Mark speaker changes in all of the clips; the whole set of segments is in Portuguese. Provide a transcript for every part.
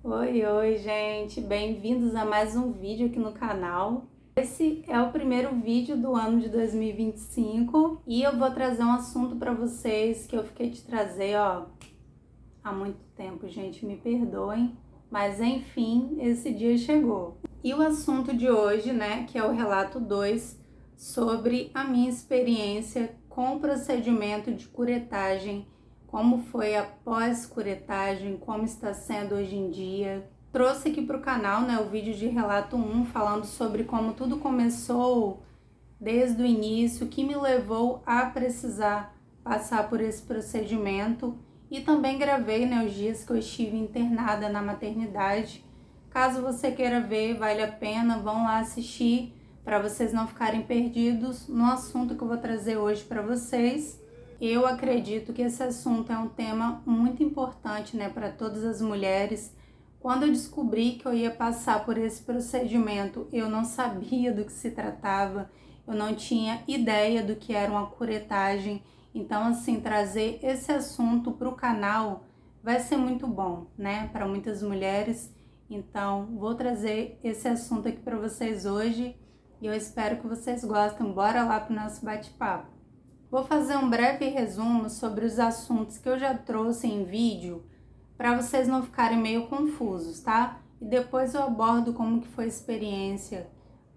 Speaker 1: Oi, gente, bem-vindos a mais um vídeo aqui no canal. Esse é o primeiro vídeo do ano de 2025 e eu vou trazer um assunto para vocês que eu fiquei de trazer, há muito tempo, gente, me perdoem, mas enfim, esse dia chegou. E o assunto de hoje, né, que é o relato 2 sobre a minha experiência com o procedimento de curetagem, como foi após curetagem, como está sendo hoje em dia. Trouxe aqui para o canal, né, o vídeo de relato 1 falando sobre como tudo começou desde o início, que me levou a precisar passar por esse procedimento, e também gravei, né, os dias que eu estive internada na maternidade. Caso você queira ver, vale a pena, vão lá assistir para vocês não ficarem perdidos no assunto que eu vou trazer hoje para vocês. Eu acredito que esse assunto é um tema muito importante, né, para todas as mulheres. Quando eu descobri que eu ia passar por esse procedimento, eu não sabia do que se tratava, eu não tinha ideia do que era uma curetagem. Então, assim, trazer esse assunto para o canal vai ser muito bom, né, para muitas mulheres. Então, vou trazer esse assunto aqui para vocês hoje e eu espero que vocês gostem. Bora lá para o nosso bate-papo. Vou fazer um breve resumo sobre os assuntos que eu já trouxe em vídeo para vocês não ficarem meio confusos, tá? E depois eu abordo como que foi a experiência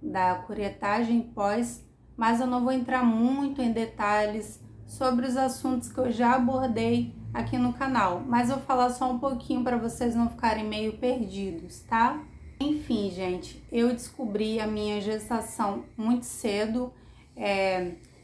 Speaker 1: da curetagem pós, mas eu não vou entrar muito em detalhes sobre os assuntos que eu já abordei aqui no canal, mas eu vou falar só um pouquinho para vocês não ficarem meio perdidos, tá? Enfim, gente, eu descobri a minha gestação muito cedo,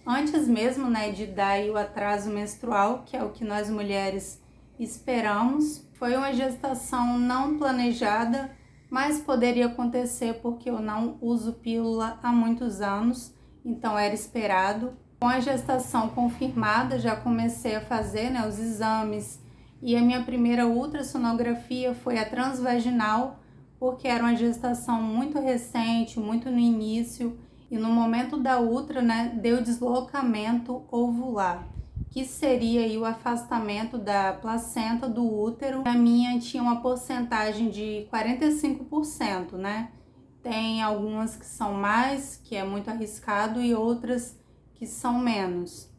Speaker 1: antes mesmo, né, de dar o atraso menstrual, que é o que nós mulheres esperamos. Foi uma gestação não planejada, mas poderia acontecer porque eu não uso pílula há muitos anos, então era esperado. Com a gestação confirmada, já comecei a fazer, né, os exames, e a minha primeira ultrassonografia foi a transvaginal, porque era uma gestação muito recente, muito no início, e no momento da ultra, né, deu deslocamento ovular, que seria aí o afastamento da placenta do útero. A minha tinha uma porcentagem de 45%, né? Tem algumas que são mais, que é muito arriscado, e outras que são menos.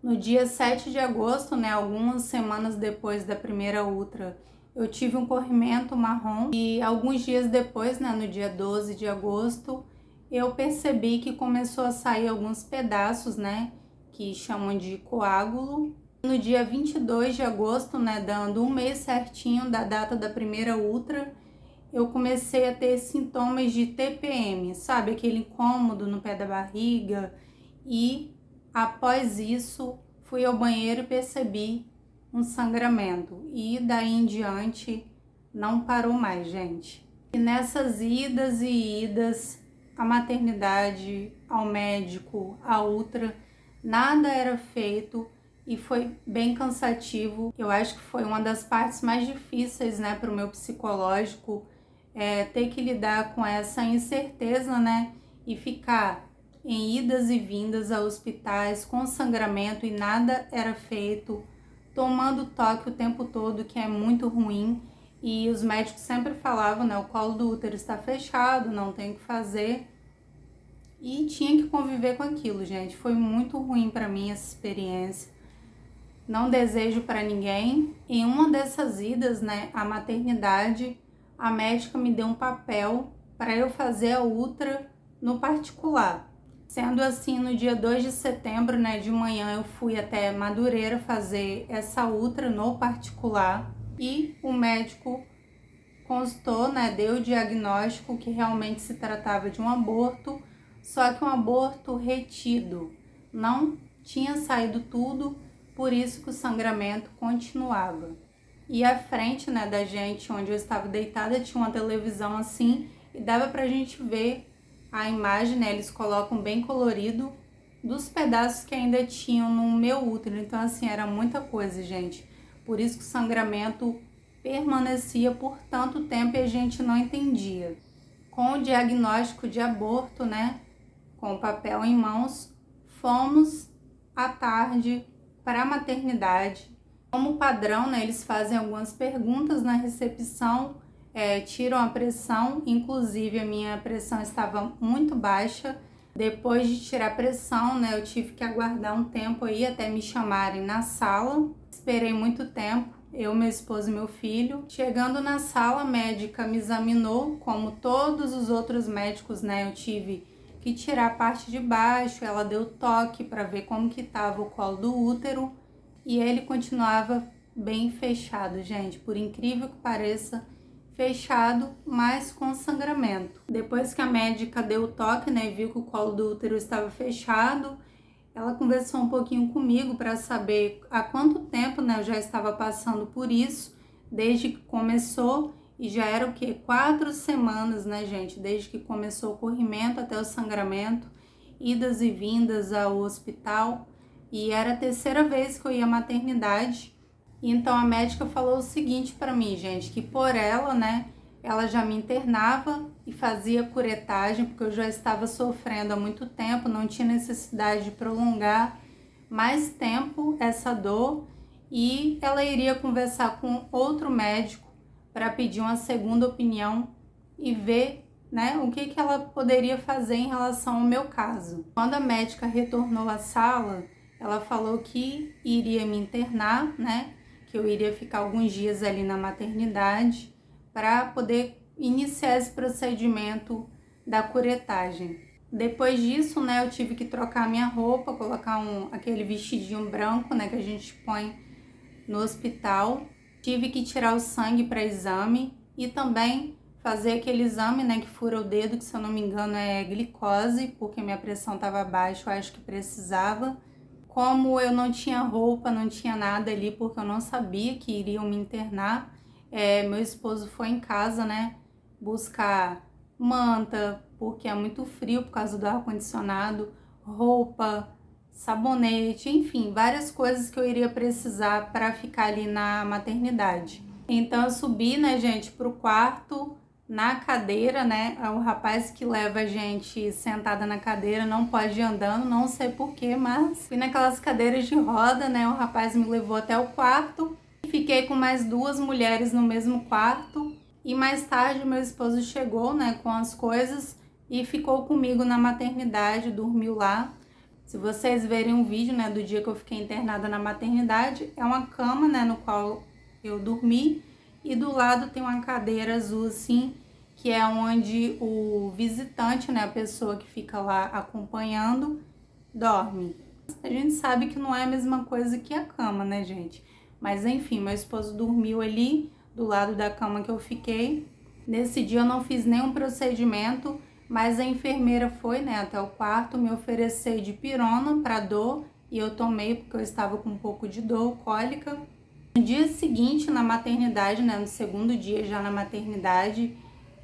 Speaker 1: No dia 7 de agosto, né, algumas semanas depois da primeira ultra, eu tive um corrimento marrom, e alguns dias depois, né, no dia 12 de agosto, eu percebi que começou a sair alguns pedaços, né, que chamam de coágulo. No dia 22 de agosto, né, dando um mês certinho da data da primeira ultra, eu comecei a ter sintomas de TPM, sabe? Aquele incômodo no pé da barriga. E após isso, fui ao banheiro e percebi um sangramento. E daí em diante, não parou mais, gente. E nessas idas e idas, a maternidade, ao médico, a ultra, nada era feito e foi bem cansativo. Eu acho que foi uma das partes mais difíceis, né, para o meu psicológico, ter que lidar com essa incerteza, né, e ficar em idas e vindas a hospitais com sangramento e nada era feito, tomando toque o tempo todo, que é muito ruim. E os médicos sempre falavam, né, o colo do útero está fechado, não tem o que fazer. E tinha que conviver com aquilo, gente. Foi muito ruim para mim essa experiência. Não desejo para ninguém. Em uma dessas idas, né, à maternidade, a médica me deu um papel para eu fazer a ultra no particular. Sendo assim, no dia 2 de setembro, né, de manhã, eu fui até Madureira fazer essa ultra no particular e o médico consultou, né, deu o diagnóstico que realmente se tratava de um aborto, só que um aborto retido. Não tinha saído tudo, por isso que o sangramento continuava. E à frente, né, da gente, onde eu estava deitada, tinha uma televisão assim e dava pra gente ver a imagem, né, eles colocam bem colorido, dos pedaços que ainda tinham no meu útero. Então, assim, era muita coisa, gente. Por isso que o sangramento permanecia por tanto tempo e a gente não entendia. Com o diagnóstico de aborto, né, com o papel em mãos, fomos à tarde para a maternidade. Como padrão, né, eles fazem algumas perguntas na recepção tiram a pressão, inclusive a minha pressão estava muito baixa. Depois de tirar a pressão, né, eu tive que aguardar um tempo aí até me chamarem na sala. Esperei muito tempo, eu, meu esposo e meu filho. Chegando na sala, a médica me examinou, como todos os outros médicos, né, eu tive que tirar a parte de baixo. Ela deu toque para ver como que estava o colo do útero e ele continuava bem fechado, gente, por incrível que pareça, fechado, mas com sangramento. Depois que a médica deu o toque, né, viu que o colo do útero estava fechado, ela conversou um pouquinho comigo para saber há quanto tempo, né, eu já estava passando por isso, desde que começou, e já era o quê? 4 semanas, né, gente, desde que começou o corrimento até o sangramento, idas e vindas ao hospital, e era a terceira vez que eu ia à maternidade. Então a médica falou o seguinte para mim, gente, que por ela, né, ela já me internava e fazia curetagem, porque eu já estava sofrendo há muito tempo, não tinha necessidade de prolongar mais tempo essa dor, e ela iria conversar com outro médico para pedir uma segunda opinião e ver, né, o que ela poderia fazer em relação ao meu caso. Quando a médica retornou à sala, ela falou que iria me internar, né, que eu iria ficar alguns dias ali na maternidade para poder iniciar esse procedimento da curetagem. Depois disso, né, eu tive que trocar minha roupa, colocar aquele vestidinho branco, né, que a gente põe no hospital. Tive que tirar o sangue para exame e também fazer aquele exame, né, que fura o dedo, que se eu não me engano é glicose, porque minha pressão estava baixa, eu acho que precisava. Como eu não tinha roupa, não tinha nada ali, porque eu não sabia que iriam me internar, meu esposo foi em casa, né, buscar manta, porque é muito frio por causa do ar-condicionado, roupa, sabonete, enfim, várias coisas que eu iria precisar para ficar ali na maternidade. Então eu subi, né, gente, pro quarto, na cadeira, né, o rapaz que leva a gente sentada na cadeira não pode ir andando, não sei porquê, mas fui naquelas cadeiras de roda, né, o rapaz me levou até o quarto, fiquei com mais 2 mulheres no mesmo quarto, e mais tarde meu esposo chegou, né, com as coisas e ficou comigo na maternidade, dormiu lá. Se vocês verem um vídeo, né, do dia que eu fiquei internada na maternidade, é uma cama, né, no qual eu dormi, e do lado tem uma cadeira azul assim, que é onde o visitante, né, a pessoa que fica lá acompanhando, dorme. A gente sabe que não é a mesma coisa que a cama, né, gente? Mas enfim, meu esposo dormiu ali do lado da cama que eu fiquei. Nesse dia eu não fiz nenhum procedimento, mas a enfermeira foi, né, até o quarto me oferecer dipirona para dor, e eu tomei porque eu estava com um pouco de dor, cólica. No dia seguinte, na maternidade, né, no segundo dia já na maternidade,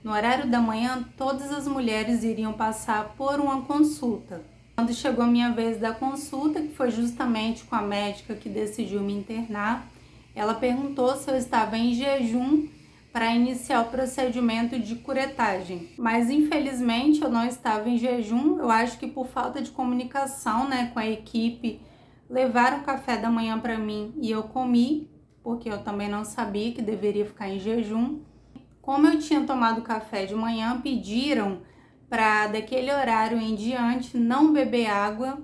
Speaker 1: no horário da manhã, todas as mulheres iriam passar por uma consulta. Quando chegou a minha vez da consulta, que foi justamente com a médica que decidiu me internar, ela perguntou se eu estava em jejum para iniciar o procedimento de curetagem. Mas infelizmente eu não estava em jejum, eu acho que por falta de comunicação, né, com a equipe, levaram café da manhã para mim e eu comi, porque eu também não sabia que deveria ficar em jejum. Como eu tinha tomado café de manhã, pediram para daquele horário em diante não beber água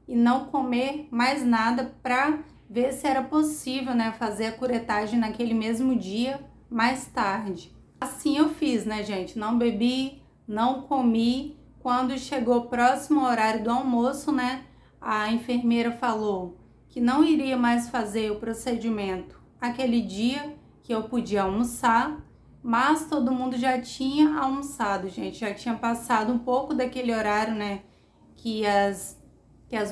Speaker 1: e não comer mais nada para ver se era possível, né, fazer a curetagem naquele mesmo dia, mais tarde. Assim eu fiz, né, gente? Não bebi, não comi. Quando chegou o próximo horário do almoço, né, a enfermeira falou que não iria mais fazer o procedimento aquele dia, que eu podia almoçar, mas todo mundo já tinha almoçado, gente. Já tinha passado um pouco daquele horário, né, que as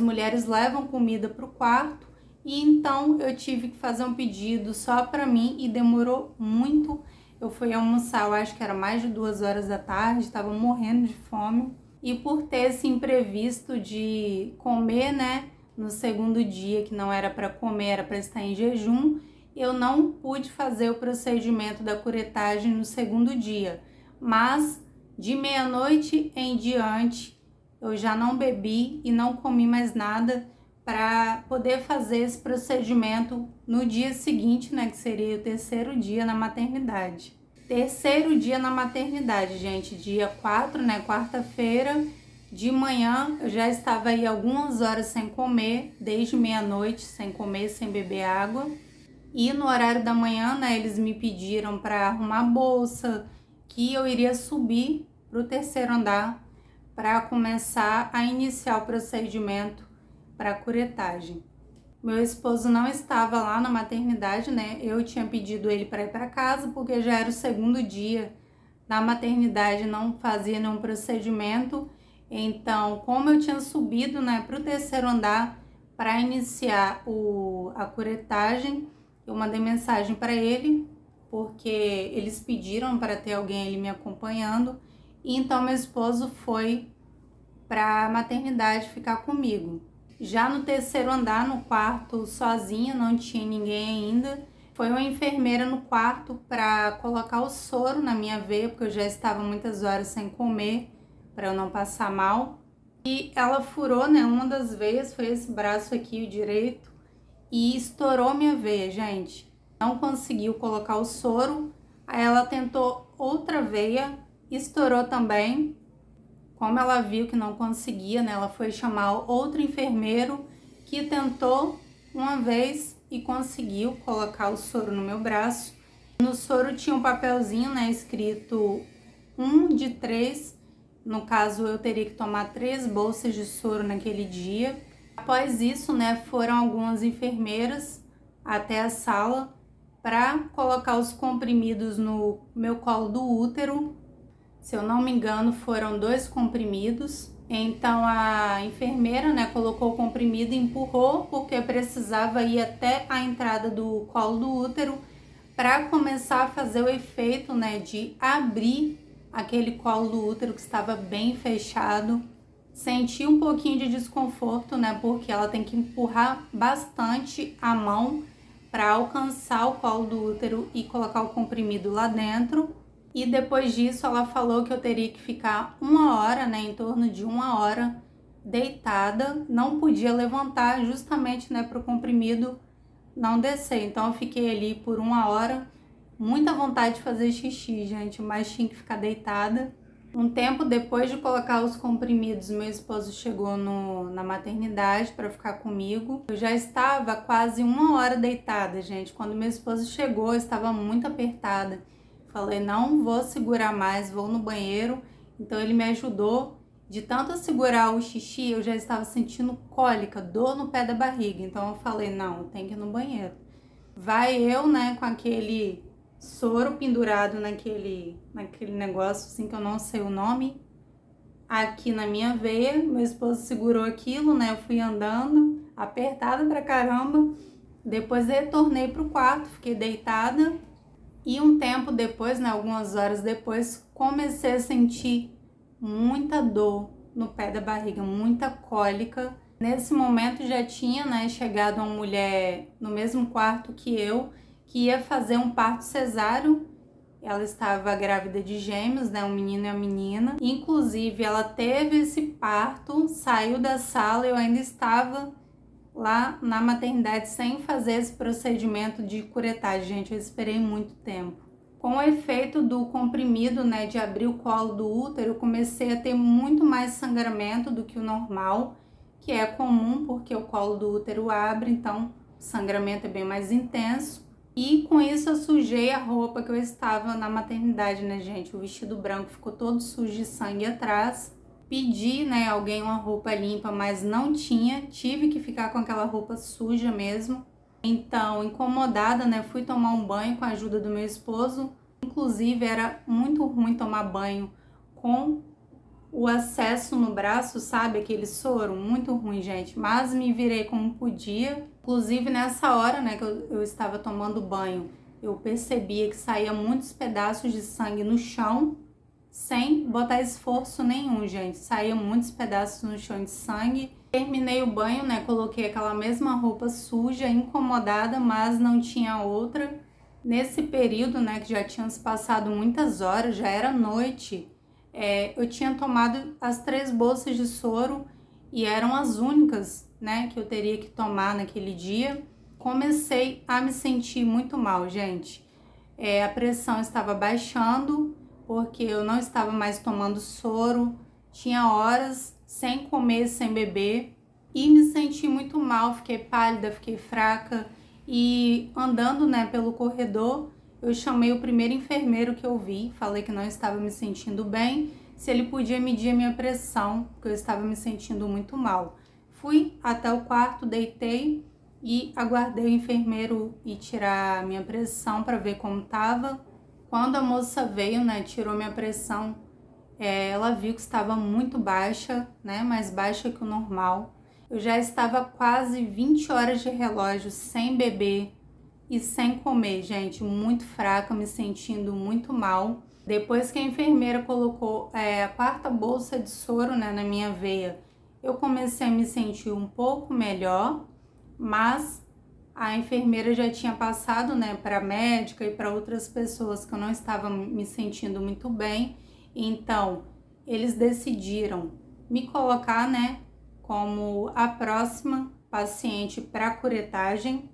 Speaker 1: mulheres levam comida para o quarto. E então eu tive que fazer um pedido só para mim e demorou muito. Eu fui almoçar, eu acho que era mais de 2 horas da tarde, estava morrendo de fome. E por ter esse imprevisto de comer, né, no segundo dia, que não era para comer, era para estar em jejum, eu não pude fazer o procedimento da curetagem no segundo dia. Mas de meia-noite em diante, eu já não bebi e não comi mais nada para poder fazer esse procedimento no dia seguinte, né, que seria o terceiro dia na maternidade. Terceiro dia na maternidade, gente, dia 4, né, quarta-feira, de manhã eu já estava aí algumas horas sem comer, desde meia-noite, sem comer, sem beber água. E no horário da manhã, né, eles me pediram para arrumar a bolsa, que eu iria subir para o terceiro andar para começar a iniciar o procedimento para curetagem. Meu esposo não estava lá na maternidade, né? Eu tinha pedido ele para ir para casa porque já era o segundo dia na maternidade, não fazia nenhum procedimento. Então, como eu tinha subido, né, para o terceiro andar para iniciar a curetagem, eu mandei mensagem para ele porque eles pediram para ter alguém ali me acompanhando. E então meu esposo foi para a maternidade ficar comigo. Já no terceiro andar, no quarto, sozinha, não tinha ninguém ainda. Foi uma enfermeira no quarto para colocar o soro na minha veia, porque eu já estava muitas horas sem comer, para eu não passar mal. E ela furou, né, uma das veias, foi esse braço aqui, o direito, e estourou minha veia, gente. Não conseguiu colocar o soro, aí ela tentou outra veia, estourou também. Como ela viu que não conseguia, né, ela foi chamar outro enfermeiro que tentou uma vez e conseguiu colocar o soro no meu braço. No soro tinha um papelzinho, né, escrito 1 de 3. No caso, eu teria que tomar 3 bolsas de soro naquele dia. Após isso, né, foram algumas enfermeiras até a sala para colocar os comprimidos no meu colo do útero. Se eu não me engano, foram 2 comprimidos. Então a enfermeira, né, colocou o comprimido e empurrou porque precisava ir até a entrada do colo do útero para começar a fazer o efeito, né, de abrir aquele colo do útero que estava bem fechado. Senti um pouquinho de desconforto, né, porque ela tem que empurrar bastante a mão para alcançar o colo do útero e colocar o comprimido lá dentro. E depois disso ela falou que eu teria que ficar 1 hora, né, em torno de 1 hora deitada, não podia levantar justamente, né, para o comprimido não descer. Então eu fiquei ali por 1 hora, muita vontade de fazer xixi, gente, mas tinha que ficar deitada. Um tempo depois de colocar os comprimidos, meu esposo chegou na maternidade para ficar comigo. Eu já estava quase 1 hora deitada, gente. Quando meu esposo chegou, eu estava muito apertada. Falei, não vou segurar mais, vou no banheiro. Então ele me ajudou. De tanto segurar o xixi, eu já estava sentindo cólica, dor no pé da barriga. Então eu falei, não, tem que ir no banheiro. Vai eu, né, com aquele soro pendurado naquele negócio, assim, que eu não sei o nome, aqui na minha veia. Meu esposo segurou aquilo, né, eu fui andando, apertada pra caramba. Depois retornei pro quarto, fiquei deitada. E um tempo depois, né, algumas horas depois, comecei a sentir muita dor no pé da barriga, muita cólica. Nesse momento já tinha, né, chegado uma mulher no mesmo quarto que eu, que ia fazer um parto cesáreo. Ela estava grávida de gêmeos, né, um menino e uma menina. Inclusive, ela teve esse parto, saiu da sala, eu ainda estava lá na maternidade sem fazer esse procedimento de curetagem, gente, eu esperei muito tempo. Com o efeito do comprimido, né, de abrir o colo do útero, eu comecei a ter muito mais sangramento do que o normal, que é comum porque o colo do útero abre, então o sangramento é bem mais intenso. E com isso eu sujei a roupa que eu estava na maternidade, né, gente? O vestido branco ficou todo sujo de sangue atrás. Pedi, né, alguém uma roupa limpa, mas não tinha. Tive que ficar com aquela roupa suja mesmo. Então, incomodada, né, fui tomar um banho com a ajuda do meu esposo. Inclusive, era muito ruim tomar banho com o acesso no braço, sabe? Aquele soro, muito ruim, gente. Mas me virei como podia. Inclusive, nessa hora, né, que eu estava tomando banho, eu percebia que saía muitos pedaços de sangue no chão, sem botar esforço nenhum, gente. Saíam muitos pedaços no chão de sangue. Terminei o banho, né? Coloquei aquela mesma roupa suja, incomodada, mas não tinha outra. Nesse período, né, que já tinham se passado muitas horas, já era noite, eu tinha tomado as 3 bolsas de soro e eram as únicas, né, que eu teria que tomar naquele dia. Comecei a me sentir muito mal, gente. a pressão estava baixando, porque eu não estava mais tomando soro, tinha horas sem comer, sem beber, e me senti muito mal, fiquei pálida, fiquei fraca, e andando, né, pelo corredor, eu chamei o primeiro enfermeiro que eu vi, falei que não estava me sentindo bem, se ele podia medir a minha pressão, porque eu estava me sentindo muito mal. Fui até o quarto, deitei e aguardei o enfermeiro ir tirar a minha pressão para ver como estava. Quando a moça veio, né, tirou minha pressão, ela viu que estava muito baixa, né, mais baixa que o normal. Eu já estava quase 20 horas de relógio sem beber e sem comer, gente, muito fraca, me sentindo muito mal. Depois que a enfermeira colocou a quarta bolsa de soro, né, na minha veia, eu comecei a me sentir um pouco melhor, mas a enfermeira já tinha passado, né, para a médica e para outras pessoas que eu não estava me sentindo muito bem. Então, eles decidiram me colocar, né, como a próxima paciente para curetagem,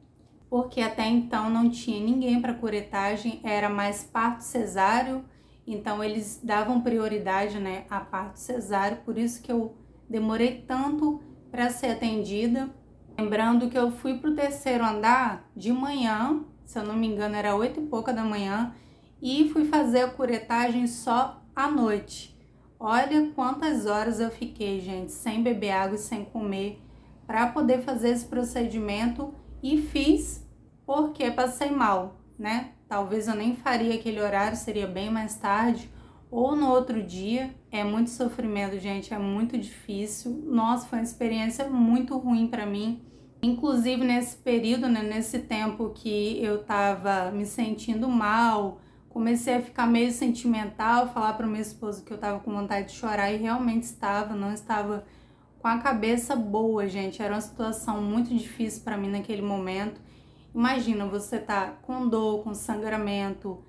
Speaker 1: porque até então não tinha ninguém para curetagem, era mais parto cesáreo, então eles davam prioridade, né, a parto cesáreo, por isso que eu demorei tanto para ser atendida. Lembrando que eu fui pro terceiro andar de manhã, se eu não me engano era 8 e pouca da manhã, e fui fazer a curetagem só à noite. Olha quantas horas eu fiquei, gente, sem beber água e sem comer, para poder fazer esse procedimento, e fiz porque passei mal, né? Talvez eu nem faria aquele horário, seria bem mais tarde, ou no outro dia. É muito sofrimento, gente, é muito difícil. Nossa, foi uma experiência muito ruim para mim. Inclusive nesse período, né, nesse tempo que eu tava me sentindo mal, comecei a ficar meio sentimental, falar para o meu esposo que eu tava com vontade de chorar, e realmente estava, não estava com a cabeça boa, gente. Era uma situação muito difícil para mim naquele momento. Imagina, você tá com dor, com sangramento,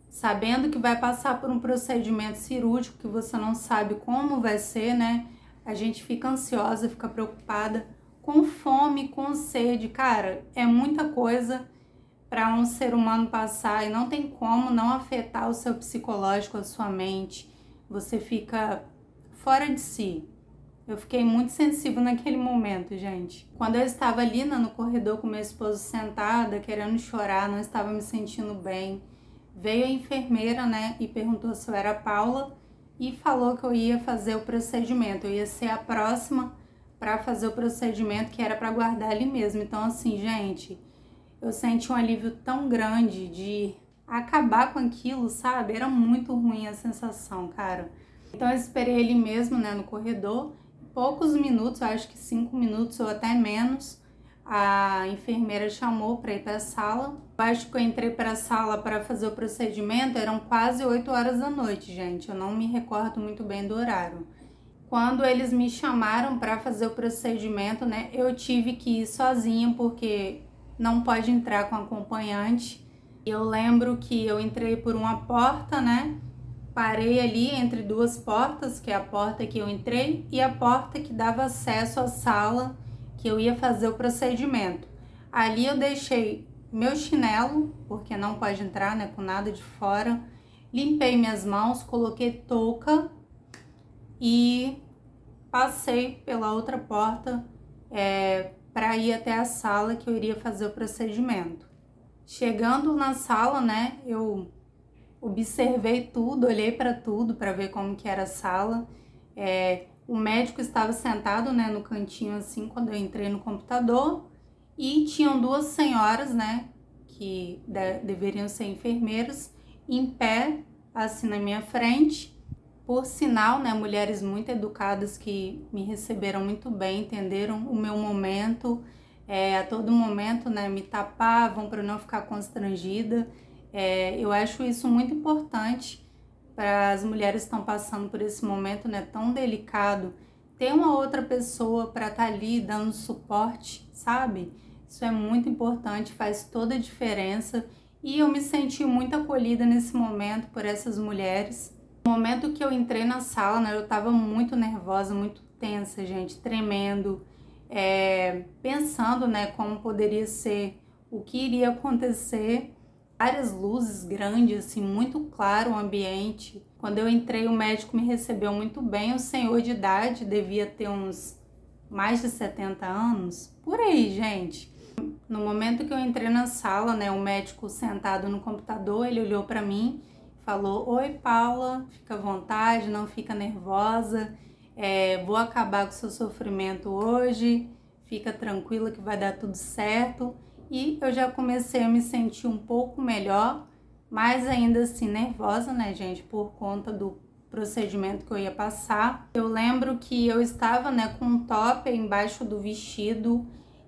Speaker 1: sabendo que vai passar por um procedimento cirúrgico que você não sabe como vai ser, né? A gente fica ansiosa, fica preocupada, com fome, com sede. Cara, é muita coisa para um ser humano passar e não tem como não afetar o seu psicológico, a sua mente. Você fica fora de si. Eu fiquei muito sensível naquele momento, gente. Quando eu estava ali no corredor com meu esposo sentada, querendo chorar, não estava me sentindo bem, veio a enfermeira, né, e perguntou se eu era a Paula e falou que eu ia fazer o procedimento. Eu ia ser a próxima para fazer o procedimento, que era para guardar ali mesmo. Então, assim, gente, eu senti um alívio tão grande de acabar com aquilo, sabe? Era muito ruim a sensação, cara. Então, eu esperei ele mesmo, né, no corredor. Poucos minutos, acho que 5 minutos ou até menos, a enfermeira chamou para ir para a sala. Eu acho que eu entrei para a sala para fazer o procedimento, eram quase 8 horas da noite, gente. Eu não me recordo muito bem do horário. Quando eles me chamaram para fazer o procedimento, né, eu tive que ir sozinha porque não pode entrar com acompanhante. Eu lembro que eu entrei por uma porta, né? Parei ali entre duas portas, que é a porta que eu entrei e a porta que dava acesso à sala que eu ia fazer o procedimento. Ali eu deixei meu chinelo, porque não pode entrar, né, com nada de fora. Limpei minhas mãos, coloquei touca e passei pela outra porta para ir até a sala que eu iria fazer o procedimento. Chegando na sala, né, eu observei tudo, olhei para tudo para ver como que era a sala. O médico estava sentado, né, no cantinho assim quando eu entrei no computador, e tinham duas senhoras, né, que deveriam ser enfermeiras, em pé assim na minha frente. Por sinal, né, mulheres muito educadas que me receberam muito bem, entenderam o meu momento, a todo momento, né, me tapavam para não ficar constrangida. Eu acho isso muito importante para as mulheres que estão passando por esse momento, né, tão delicado. Ter uma outra pessoa para estar ali dando suporte, sabe? Isso é muito importante, faz toda a diferença. E eu me senti muito acolhida nesse momento por essas mulheres. No momento que eu entrei na sala, né, eu tava muito nervosa, muito tensa, gente, tremendo, pensando, né, como poderia ser, o que iria acontecer. várias luzes grandes, assim, muito claro o ambiente. Quando eu entrei, o médico me recebeu muito bem. O senhor de idade devia ter uns mais de 70 anos, por aí, gente. No momento que eu entrei na sala, né, o médico sentado no computador, ele olhou para mim, falou: "Oi, Paula, fica à vontade, não fica nervosa. Vou acabar com o seu sofrimento hoje. Fica tranquila que vai dar tudo certo." E eu já comecei a me sentir um pouco melhor, mas ainda assim nervosa, né, gente, por conta do procedimento que eu ia passar. Eu lembro que eu estava, né, com um top embaixo do vestido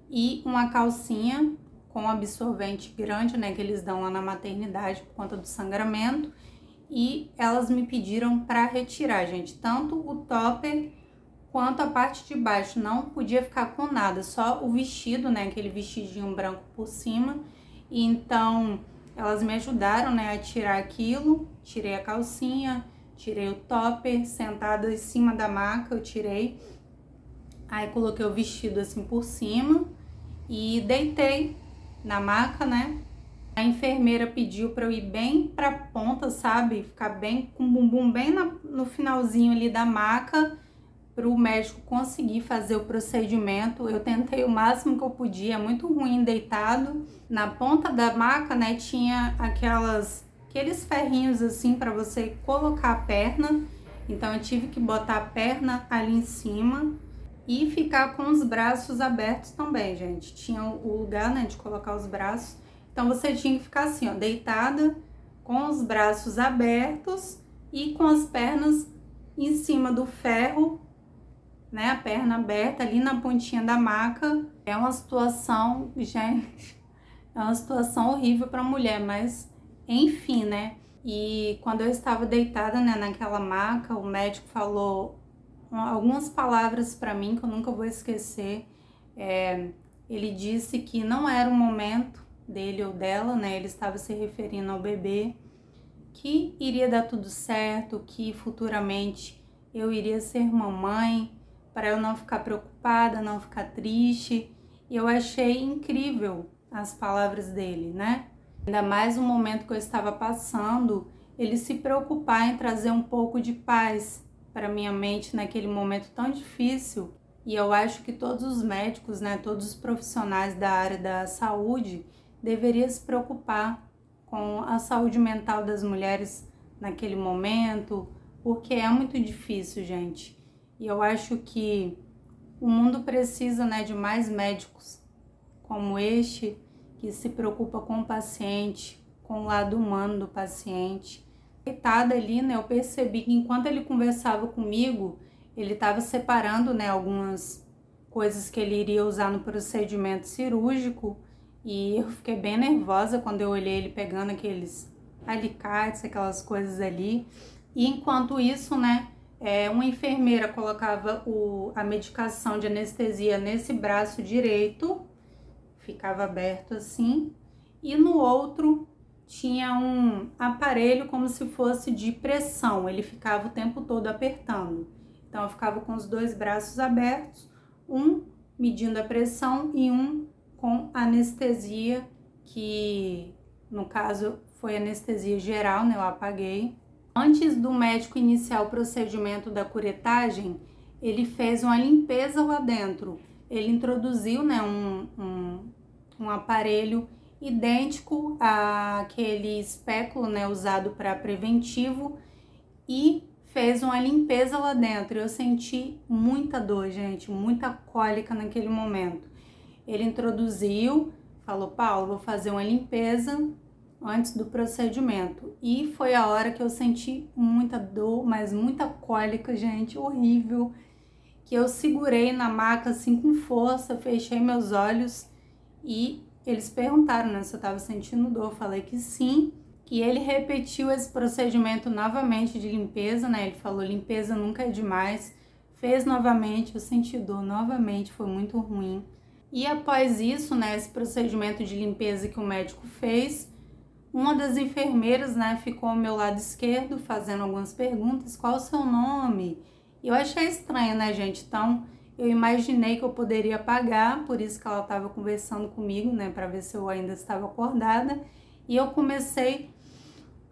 Speaker 1: e uma calcinha com absorvente grande, né, que eles dão lá na maternidade por conta do sangramento. E elas me pediram para retirar, gente, tanto o topper quanto a parte de baixo. Não podia ficar com nada, só o vestido, né, aquele vestidinho branco por cima. E então elas me ajudaram, né, a tirar aquilo. Tirei a calcinha, tirei o topper, sentada em cima da maca eu tirei. Aí coloquei o vestido assim por cima e deitei na maca, né? A enfermeira pediu para eu ir bem pra ponta, sabe? Ficar bem com o bumbum bem no finalzinho ali da maca, para o médico conseguir fazer o procedimento. Eu tentei o máximo que eu podia, é muito ruim deitado. Na ponta da maca, né, tinha aqueles ferrinhos assim para você colocar a perna. Então eu tive que botar a perna ali em cima e ficar com os braços abertos também, gente. Tinha o lugar, né, de colocar os braços. Então você tinha que ficar assim, ó, deitada, com os braços abertos e com as pernas em cima do ferro, né, a perna aberta ali na pontinha da maca. É uma situação, gente, é uma situação horrível para mulher, mas enfim, né? E quando eu estava deitada, né, naquela maca, o médico falou algumas palavras para mim que eu nunca vou esquecer. Ele disse que não era o momento dele ou dela, né? Ele estava se referindo ao bebê, que iria dar tudo certo, que futuramente eu iria ser mamãe, para eu não ficar preocupada, não ficar triste. E eu achei incrível as palavras dele, né? Ainda mais no momento que eu estava passando, ele se preocupar em trazer um pouco de paz para minha mente naquele momento tão difícil. E eu acho que todos os médicos, né, todos os profissionais da área da saúde deveriam se preocupar com a saúde mental das mulheres naquele momento, porque é muito difícil, gente. E eu acho que o mundo precisa, né, de mais médicos como este, que se preocupa com o paciente, com o lado humano do paciente. Deitada ali, né, eu percebi que enquanto ele conversava comigo, ele estava separando, né, algumas coisas que ele iria usar no procedimento cirúrgico. E eu fiquei bem nervosa quando eu olhei ele pegando aqueles alicates, aquelas coisas ali. E enquanto isso, né, uma enfermeira colocava a medicação de anestesia nesse braço direito, ficava aberto assim, e no outro tinha um aparelho como se fosse de pressão, ele ficava o tempo todo apertando. Então eu ficava com os dois braços abertos, um medindo a pressão e um com anestesia, que no caso foi anestesia geral, né? Eu apaguei. Antes do médico iniciar o procedimento da curetagem, ele fez uma limpeza lá dentro. Ele introduziu, né, um aparelho idêntico àquele espéculo, né, usado para preventivo, e fez uma limpeza lá dentro. Eu senti muita dor, gente, muita cólica naquele momento. Ele introduziu, falou: "Paulo, vou fazer uma limpeza antes do procedimento." E foi a hora que eu senti muita dor, mas muita cólica, gente, horrível, que eu segurei na maca assim com força, fechei meus olhos e eles perguntaram, né, se eu tava sentindo dor. Eu falei que sim, que ele repetiu esse procedimento novamente de limpeza, né? Ele falou: "Limpeza nunca é demais." Fez novamente, eu senti dor novamente, foi muito ruim. E após isso, né, esse procedimento de limpeza que o médico fez, uma das enfermeiras, né, ficou ao meu lado esquerdo fazendo algumas perguntas: "Qual o seu nome?" E eu achei estranho, né, gente? Então eu imaginei que eu poderia pagar, por isso que ela estava conversando comigo, né, para ver se eu ainda estava acordada. E eu comecei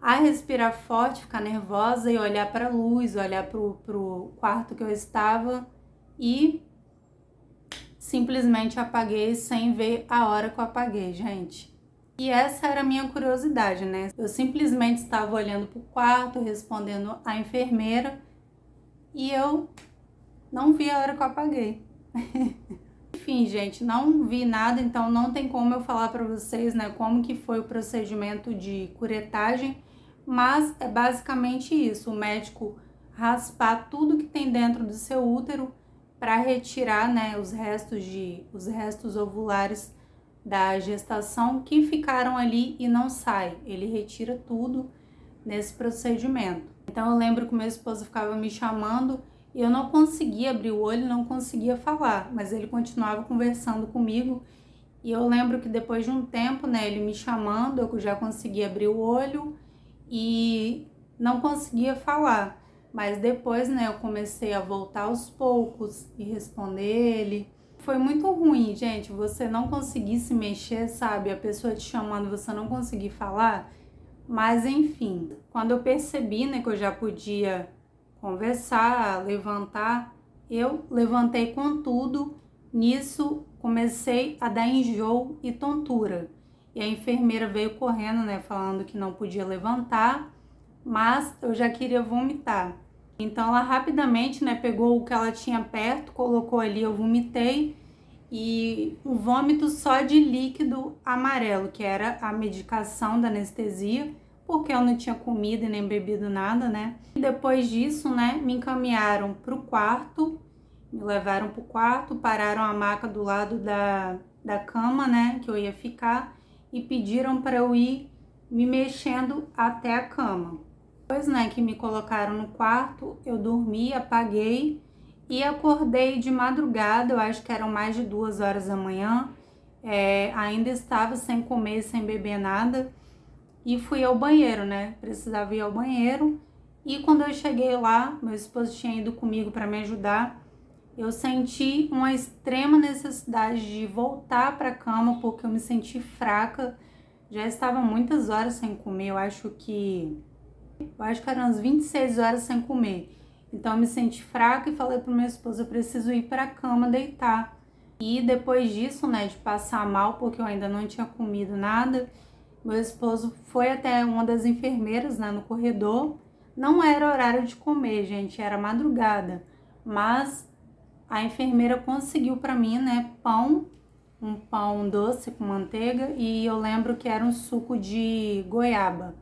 Speaker 1: a respirar forte, ficar nervosa e olhar para a luz, olhar pro quarto que eu estava e simplesmente apaguei sem ver a hora que eu apaguei, gente. E essa era a minha curiosidade, né? Eu simplesmente estava olhando pro quarto, respondendo à enfermeira e eu não vi a hora que eu apaguei. Enfim, gente, não vi nada, então não tem como eu falar para vocês, né, como que foi o procedimento de curetagem, mas é basicamente isso, o médico raspar tudo que tem dentro do seu útero para retirar, né, os restos ovulares da gestação que ficaram ali e não sai. Ele retira tudo nesse procedimento. Então eu lembro que meu esposo ficava me chamando e eu não conseguia abrir o olho, não conseguia falar, mas ele continuava conversando comigo. E eu lembro que depois de um tempo, né, ele me chamando, eu já conseguia abrir o olho e não conseguia falar. Mas depois, né, eu comecei a voltar aos poucos e responder ele. Foi muito ruim, gente, você não conseguir se mexer, sabe? A pessoa te chamando, você não conseguir falar. Mas enfim, quando eu percebi, né, que eu já podia conversar, levantar, eu levantei com tudo. Nisso comecei a dar enjoo e tontura. E a enfermeira veio correndo, né, falando que não podia levantar, mas eu já queria vomitar. Então ela rapidamente, né, pegou o que ela tinha perto, colocou ali, eu vomitei e um vômito só de líquido amarelo, que era a medicação da anestesia, porque eu não tinha comido e nem bebido nada, né? E depois disso, né, me encaminharam pro quarto, me levaram pro quarto, pararam a maca do lado da cama, né, que eu ia ficar, e pediram para eu ir me mexendo até a cama. Depois, né, que me colocaram no quarto, eu dormi, apaguei e acordei de madrugada, eu acho que eram mais de 2 horas da manhã, ainda estava sem comer, sem beber nada, e fui ao banheiro, né, precisava ir ao banheiro, e quando eu cheguei lá, meu esposo tinha ido comigo para me ajudar, eu senti uma extrema necessidade de voltar para a cama, porque eu me senti fraca, já estava muitas horas sem comer, eu acho que eram umas 26 horas sem comer. Então eu me senti fraca e falei pro meu esposo, eu preciso ir para a cama deitar. E depois disso, né, de passar mal, porque eu ainda não tinha comido nada, meu esposo foi até uma das enfermeiras, né, no corredor. Não era horário de comer, gente, era madrugada. Mas a enfermeira conseguiu para mim, né, um pão doce com manteiga, e eu lembro que era um suco de goiaba.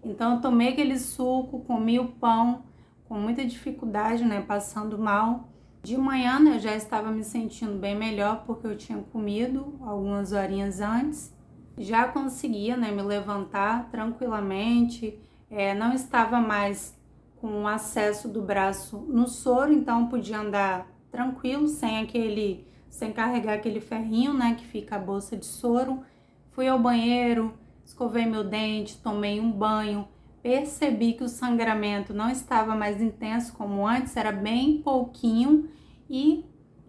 Speaker 1: Então eu tomei aquele suco, comi o pão com muita dificuldade, né, passando mal. De manhã, né, eu já estava me sentindo bem melhor porque eu tinha comido algumas horinhas antes. Já conseguia, né, me levantar tranquilamente, não estava mais com o acesso do braço no soro, então podia andar tranquilo, sem carregar aquele ferrinho, né, que fica a bolsa de soro. Fui ao banheiro, escovei meu dente, tomei um banho, percebi que o sangramento não estava mais intenso como antes, era bem pouquinho, e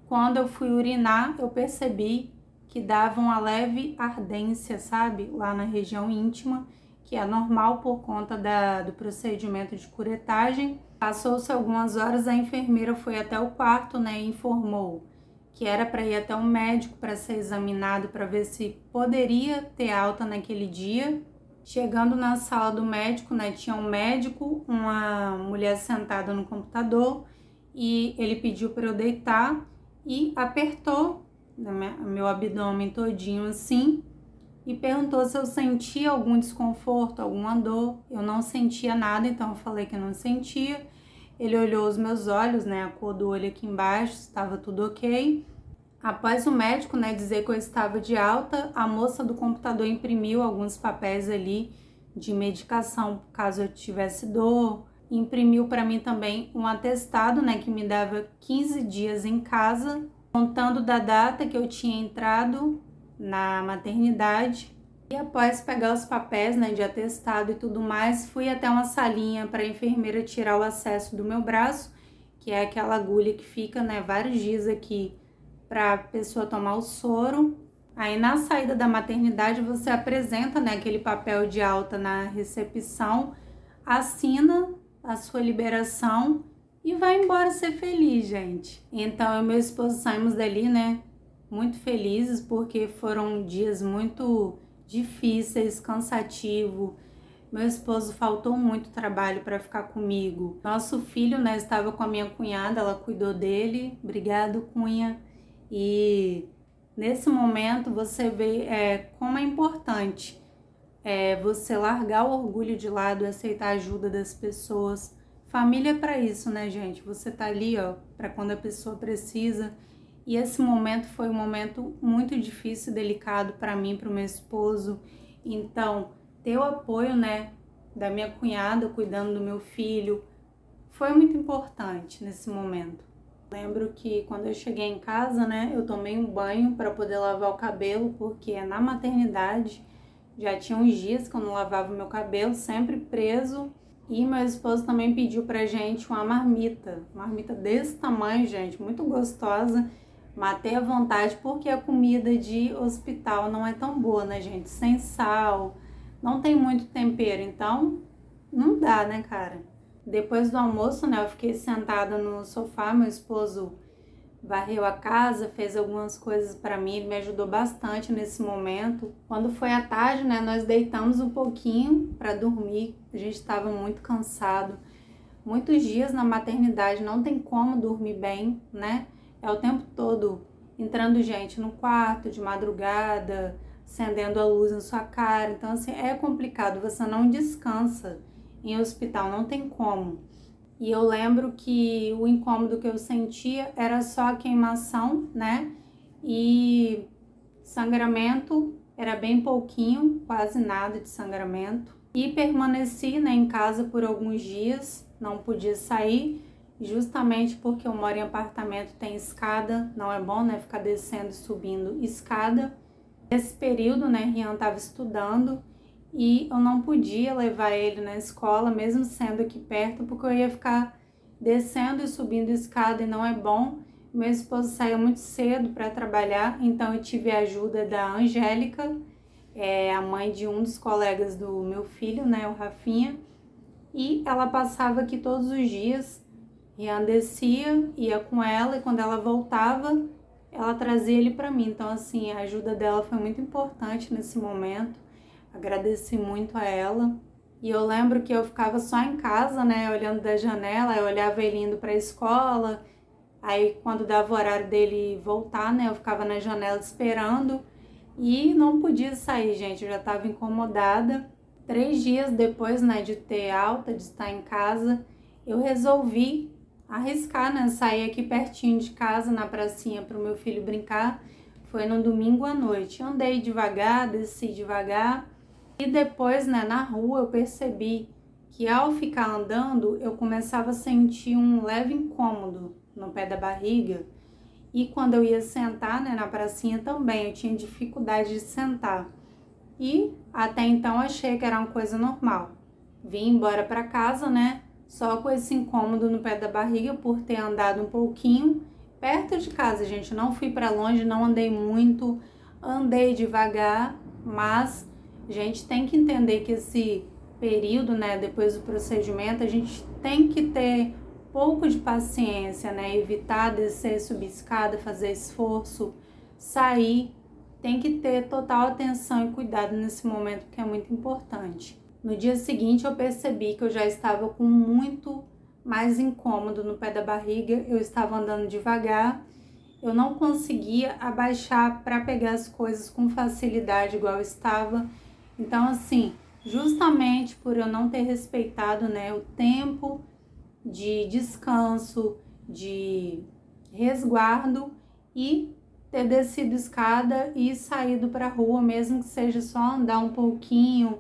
Speaker 1: quando eu fui urinar, eu percebi que dava uma leve ardência, sabe, lá na região íntima, que é normal por conta do procedimento de curetagem. Passou-se algumas horas, a enfermeira foi até o quarto, né, e informou que era para ir até um médico para ser examinado para ver se poderia ter alta naquele dia. Chegando na sala do médico, né, tinha um médico, uma mulher sentada no computador, e ele pediu para eu deitar e apertou meu abdômen todinho assim e perguntou se eu sentia algum desconforto, alguma dor. Eu não sentia nada, então eu falei que eu não sentia. Ele olhou os meus olhos, né, a cor do olho aqui embaixo, estava tudo ok. Após o médico, né, dizer que eu estava de alta, a moça do computador imprimiu alguns papéis ali de medicação, caso eu tivesse dor. Imprimiu para mim também um atestado, né, que me dava 15 dias em casa, contando da data que eu tinha entrado na maternidade. E após pegar os papéis, né, de atestado e tudo mais, fui até uma salinha para a enfermeira tirar o acesso do meu braço, que é aquela agulha que fica, né, vários dias aqui para a pessoa tomar o soro. Aí na saída da maternidade você apresenta, né, aquele papel de alta na recepção, assina a sua liberação e vai embora ser feliz, gente. Então eu e meu esposo saímos dali, né, muito felizes, porque foram dias muito difíceis, cansativos. Meu esposo faltou muito trabalho para ficar comigo. Nosso filho, né, estava com a minha cunhada, ela cuidou dele. Obrigado, cunha. E nesse momento você vê como é importante você largar o orgulho de lado e aceitar a ajuda das pessoas. Família é para isso, né, gente? Você tá ali, ó, para quando a pessoa precisa. E esse momento foi um momento muito difícil e delicado para mim, para o meu esposo. Então, ter o apoio, né, da minha cunhada cuidando do meu filho foi muito importante nesse momento. Lembro que quando eu cheguei em casa, né, eu tomei um banho para poder lavar o cabelo, porque na maternidade já tinha uns dias que eu não lavava o meu cabelo, sempre preso. E meu esposo também pediu pra gente uma marmita desse tamanho, gente, muito gostosa. Matei à vontade porque a comida de hospital não é tão boa, né, gente? Sem sal, não tem muito tempero, então não dá, né, cara? Depois do almoço, né, eu fiquei sentada no sofá, meu esposo varreu a casa, fez algumas coisas para mim, ele me ajudou bastante nesse momento. Quando foi à tarde, né, nós deitamos um pouquinho para dormir, a gente estava muito cansado. Muitos dias na maternidade não tem como dormir bem, né? É o tempo todo entrando gente no quarto de madrugada, acendendo a luz na sua cara. Então, assim, é complicado, você não descansa em hospital, não tem como. E eu lembro que o incômodo que eu sentia era só a queimação, né? E sangramento era bem pouquinho, quase nada de sangramento. E permaneci, né, em casa por alguns dias, não podia sair, justamente porque eu moro em apartamento, tem escada, não é bom, né, ficar descendo e subindo escada. Nesse período, né, Rian estava estudando e eu não podia levar ele na escola, mesmo sendo aqui perto, porque eu ia ficar descendo e subindo escada e não é bom. Meu esposo saiu muito cedo para trabalhar, então eu tive a ajuda da Angélica, a mãe de um dos colegas do meu filho, né, o Rafinha, e ela passava aqui todos os dias. Rian descia, ia com ela e quando ela voltava, ela trazia ele para mim. Então, assim, a ajuda dela foi muito importante nesse momento. Agradeci muito a ela. E eu lembro que eu ficava só em casa, né, olhando da janela, eu olhava ele indo para a escola. Aí, quando dava o horário dele voltar, né, eu ficava na janela esperando e não podia sair, gente, eu já estava incomodada. 3 dias depois, né, de ter alta, de estar em casa, eu resolvi arriscar, né, sair aqui pertinho de casa, na pracinha, para o meu filho brincar. Foi no domingo à noite. Andei devagar, desci devagar. E depois, né, na rua, eu percebi que ao ficar andando, eu começava a sentir um leve incômodo no pé da barriga. E quando eu ia sentar, né, na pracinha também, eu tinha dificuldade de sentar. E até então achei que era uma coisa normal. Vim embora para casa, né, só com esse incômodo no pé da barriga por ter andado um pouquinho perto de casa, gente. Não fui para longe, não andei muito, andei devagar, mas a gente tem que entender que esse período, né, depois do procedimento, a gente tem que ter pouco de paciência, né, evitar descer, subir escada, fazer esforço, sair, tem que ter total atenção e cuidado nesse momento, que é muito importante. No dia seguinte eu percebi que eu já estava com muito mais incômodo no pé da barriga, eu estava andando devagar, eu não conseguia abaixar para pegar as coisas com facilidade igual eu estava. Então, assim, justamente por eu não ter respeitado, né, o tempo de descanso, de resguardo e ter descido escada e saído para a rua, mesmo que seja só andar um pouquinho,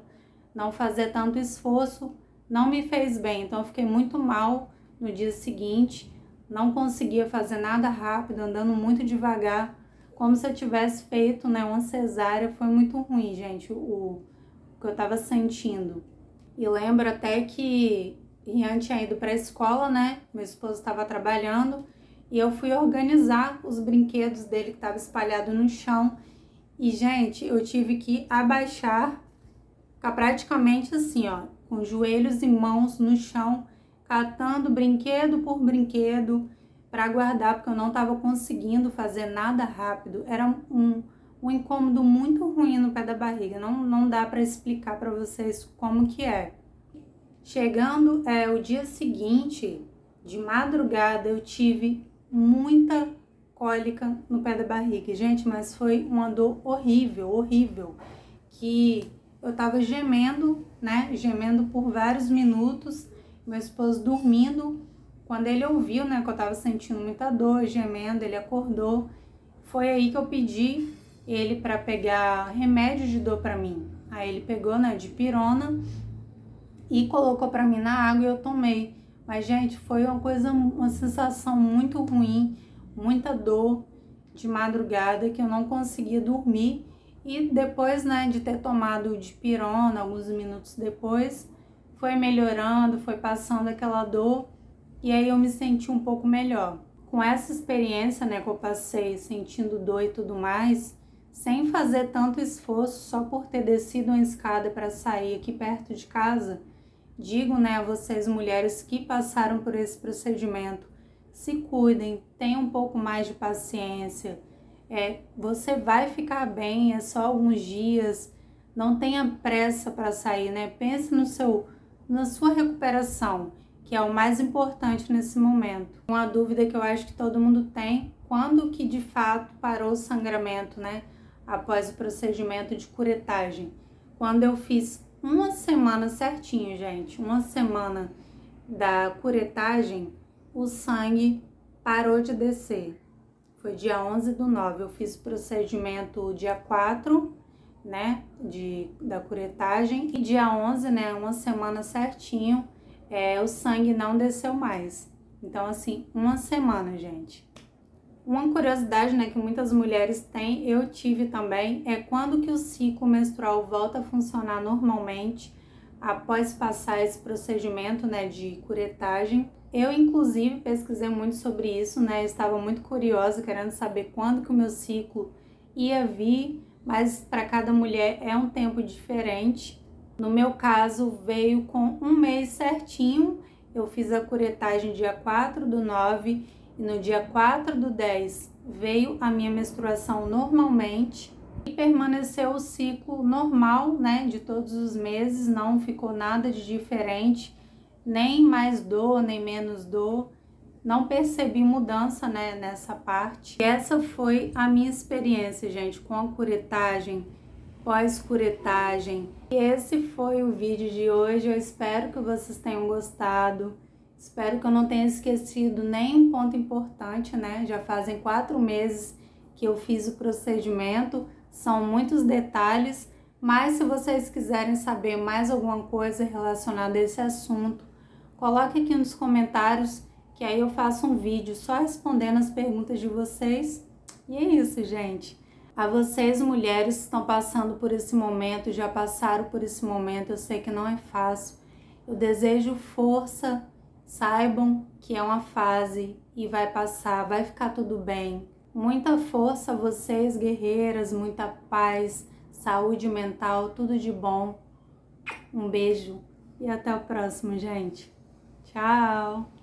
Speaker 1: não fazer tanto esforço, não me fez bem. Então eu fiquei muito mal no dia seguinte, não conseguia fazer nada rápido, andando muito devagar, como se eu tivesse feito, né, uma cesárea. Foi muito ruim, gente, o que eu estava sentindo. E lembro até que Rian tinha ido para a escola, né, meu esposo estava trabalhando, e eu fui organizar os brinquedos dele que estavam espalhados no chão. E, gente, eu tive que abaixar, ficar praticamente assim, ó, com joelhos e mãos no chão, catando brinquedo por brinquedo para guardar, porque eu não estava conseguindo fazer nada rápido. Era um incômodo muito ruim no pé da barriga. Não dá para explicar para vocês como que é. Chegando o dia seguinte, de madrugada, eu tive muita cólica no pé da barriga. Gente, mas foi uma dor horrível, horrível, que eu tava gemendo, né? Gemendo por vários minutos. Meu esposo dormindo. Quando ele ouviu, né, que eu tava sentindo muita dor, gemendo, ele acordou. Foi aí que eu pedi ele para pegar remédio de dor para mim. Aí ele pegou, né, dipirona e colocou para mim na água e eu tomei. Mas, gente, foi uma sensação muito ruim, muita dor de madrugada que eu não conseguia dormir. E depois, né, de ter tomado dipirona, alguns minutos depois, foi melhorando, foi passando aquela dor e aí eu me senti um pouco melhor. Com essa experiência, né, que eu passei sentindo dor e tudo mais, sem fazer tanto esforço, só por ter descido uma escada para sair aqui perto de casa, digo, né, a vocês mulheres que passaram por esse procedimento, se cuidem, tenham um pouco mais de paciência. Você vai ficar bem, é só alguns dias, não tenha pressa para sair, né? Pense na sua recuperação, que é o mais importante nesse momento. Uma dúvida que eu acho que todo mundo tem, quando que de fato parou o sangramento, né? Após o procedimento de curetagem. Quando eu fiz uma semana certinho, gente, uma semana da curetagem, o sangue parou de descer. Foi dia 11/9, eu fiz o procedimento dia 4, né, da curetagem, e dia 11, né, uma semana certinho, o sangue não desceu mais. Então, assim, uma semana, gente. Uma curiosidade, né, que muitas mulheres têm, eu tive também, é quando que o ciclo menstrual volta a funcionar normalmente após passar esse procedimento, né, de curetagem. Eu, inclusive, pesquisei muito sobre isso, né, estava muito curiosa, querendo saber quando que o meu ciclo ia vir, mas para cada mulher é um tempo diferente. No meu caso, veio com um mês certinho, eu fiz a curetagem dia 4/9, e no dia 4/10 veio a minha menstruação normalmente e permaneceu o ciclo normal, né, de todos os meses, não ficou nada de diferente, nem mais dor, nem menos dor, não percebi mudança, né, nessa parte. E essa foi a minha experiência, gente, com a curetagem, pós-curetagem. E esse foi o vídeo de hoje, eu espero que vocês tenham gostado. Espero que eu não tenha esquecido nenhum ponto importante, né? Já fazem 4 meses que eu fiz o procedimento, são muitos detalhes, mas se vocês quiserem saber mais alguma coisa relacionada a esse assunto, coloque aqui nos comentários, que aí eu faço um vídeo só respondendo as perguntas de vocês. E é isso, gente. A vocês, mulheres que estão passando por esse momento, já passaram por esse momento, eu sei que não é fácil. Eu desejo força. Saibam que é uma fase e vai passar, vai ficar tudo bem. Muita força a vocês, guerreiras, muita paz, saúde mental, tudo de bom. Um beijo e até o próximo, gente. Tchau!